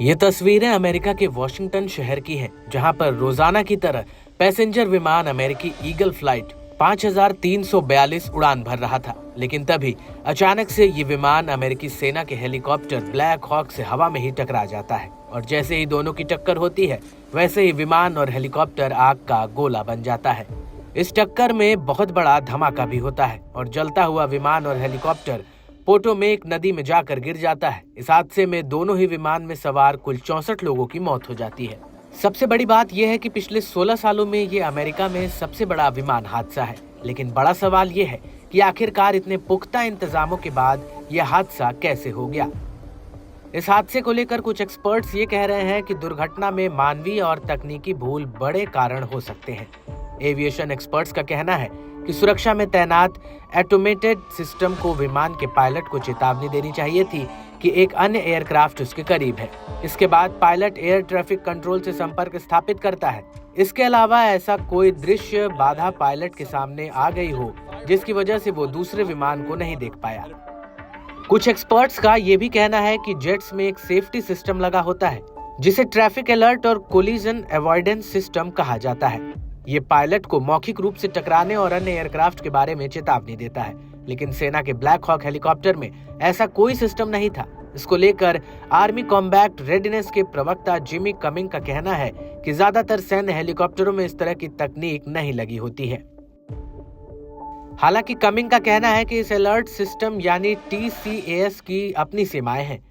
ये तस्वीरें अमेरिका के वॉशिंगटन शहर की हैं, जहां पर रोजाना की तरह पैसेंजर विमान अमेरिकी ईगल फ्लाइट 5342 उड़ान भर रहा था। लेकिन तभी अचानक से ये विमान अमेरिकी सेना के हेलीकॉप्टर ब्लैक हॉक से हवा में ही टकरा जाता है और जैसे ही दोनों की टक्कर होती है, वैसे ही विमान और हेलीकॉप्टर आग का गोला बन जाता है। इस टक्कर में बहुत बड़ा धमाका भी होता है और जलता हुआ विमान और हेलीकॉप्टर पोटोमेक नदी में जाकर गिर जाता है। इस हादसे में दोनों ही विमान में सवार कुल 64 लोगों की मौत हो जाती है। सबसे बड़ी बात यह है कि पिछले 16 सालों में ये अमेरिका में सबसे बड़ा विमान हादसा है। लेकिन बड़ा सवाल ये है कि आखिरकार इतने पुख्ता इंतजामों के बाद यह हादसा कैसे हो गया। इस हादसे को लेकर कुछ एक्सपर्ट्स ये कह रहे हैं कि दुर्घटना में मानवीय और तकनीकी भूल बड़े कारण हो सकते हैं। एविएशन एक्सपर्ट्स का कहना है कि सुरक्षा में तैनात ऑटोमेटेड सिस्टम को विमान के पायलट को चेतावनी देनी चाहिए थी कि एक अन्य एयरक्राफ्ट उसके करीब है। इसके बाद पायलट एयर ट्रैफिक कंट्रोल से संपर्क स्थापित करता है। इसके अलावा ऐसा कोई दृश्य बाधा पायलट के सामने आ गई हो जिसकी वजह से वो दूसरे विमान को नहीं देख पाया। कुछ एक्सपर्ट्स का ये भी कहना है कि जेट्स में एक सेफ्टी सिस्टम लगा होता है जिसे ट्रैफिक अलर्ट और कोलिजन अवॉइडेंस सिस्टम कहा जाता है। ये पायलट को मौखिक रूप से टकराने और अन्य एयरक्राफ्ट के बारे में चेतावनी देता है। लेकिन सेना के ब्लैक हॉक हेलीकॉप्टर में ऐसा कोई सिस्टम नहीं था। इसको लेकर आर्मी कॉम्बैट रेडीनेस के प्रवक्ता जिमी कमिंग का कहना है कि ज्यादातर सैन्य हेलीकॉप्टरों में इस तरह की तकनीक नहीं लगी होती है। हालांकि कमिंग का कहना है कि इस अलर्ट सिस्टम यानी TCAS की अपनी सीमाएं हैं।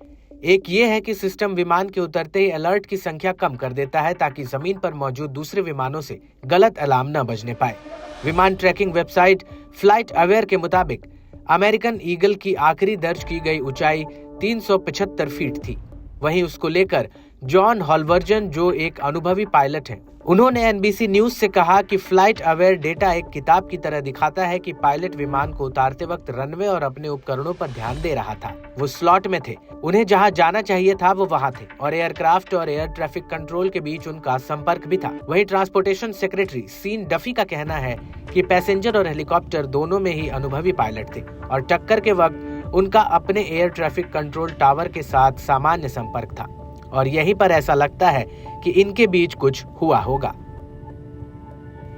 एक ये है कि सिस्टम विमान के उतरते ही अलर्ट की संख्या कम कर देता है ताकि जमीन पर मौजूद दूसरे विमानों से गलत अलार्म न बजने पाए। विमान ट्रैकिंग वेबसाइट फ्लाइट अवेयर के मुताबिक अमेरिकन ईगल की आखिरी दर्ज की गई ऊंचाई 375 फीट थी। वहीं उसको लेकर जॉन हॉलवर्जन, जो एक अनुभवी पायलट हैं, उन्होंने NBC न्यूज से कहा कि फ्लाइट अवेयर डेटा एक किताब की तरह दिखाता है कि पायलट विमान को उतारते वक्त रनवे और अपने उपकरणों पर ध्यान दे रहा था। वो स्लॉट में थे, उन्हें जहां जाना चाहिए था वो वहां थे और एयरक्राफ्ट और एयर ट्रैफिक कंट्रोल के बीच उनका संपर्क भी था। वहीं ट्रांसपोर्टेशन सेक्रेटरी सीन डफी का कहना है कि पैसेंजर और हेलीकॉप्टर दोनों में ही अनुभवी पायलट थे और टक्कर के वक्त उनका अपने एयर ट्रैफिक कंट्रोल टावर के साथ सामान्य संपर्क था और यहीं पर ऐसा लगता है कि इनके बीच कुछ हुआ होगा।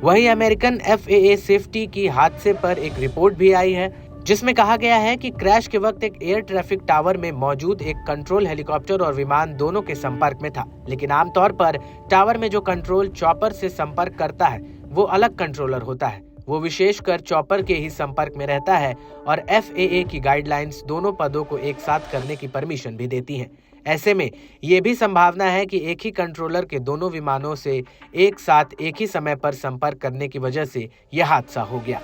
वहीं अमेरिकन FAA सेफ्टी की हादसे पर एक रिपोर्ट भी आई है जिसमें कहा गया है कि क्रैश के वक्त एक एयर ट्रैफिक टावर में मौजूद एक कंट्रोल हेलीकॉप्टर और विमान दोनों के संपर्क में था। लेकिन आमतौर पर टावर में जो कंट्रोल चॉपर से संपर्क करता है वो अलग कंट्रोलर होता है। वो विशेषकर चॉपर के ही संपर्क में रहता है और FAA की गाइडलाइंस दोनों पदों को एक साथ करने की परमिशन भी देती हैं। ऐसे में ये भी संभावना है कि एक ही कंट्रोलर के दोनों विमानों से एक साथ एक ही समय पर संपर्क करने की वजह से यह हादसा हो गया।